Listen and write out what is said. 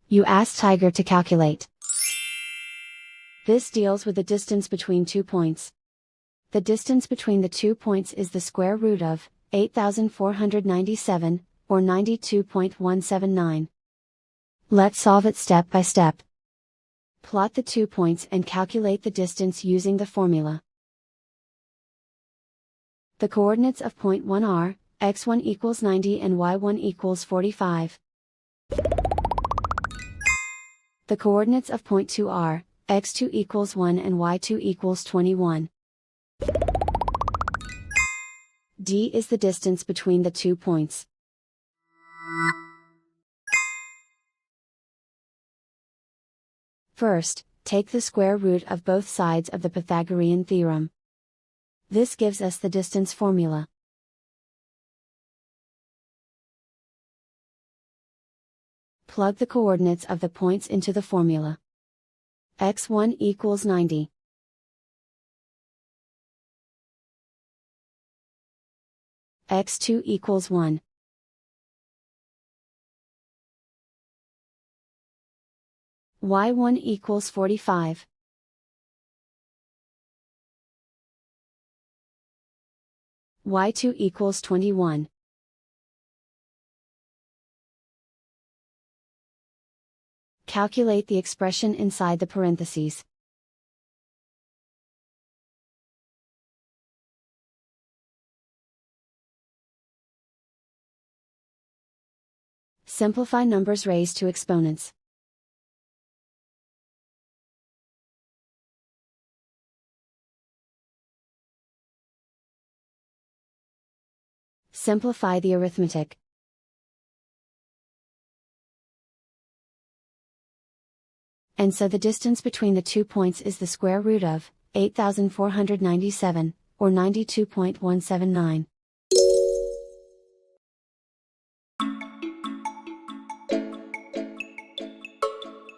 You ask Tiger to calculate. This deals with the distance between 2 points. The distance between the 2 points is the square root of 8,497, or 92.179. Let's solve it step by step. Plot the 2 points and calculate the distance using the formula. The coordinates of point 1 are, x1 equals 90 and y1 equals 45. The coordinates of point 2 are, x2 equals 1 and y2 equals 21. D is the distance between the 2 points. First, take the square root of both sides of the Pythagorean theorem. This gives us the distance formula. Plug the coordinates of the points into the formula. x1 equals 90. x2 equals 1. y1 equals 45. y2 equals 21. Calculate the expression inside the parentheses. Simplify numbers raised to exponents. Simplify the arithmetic. And so the distance between the 2 points is the square root of 8,497, or 92.179.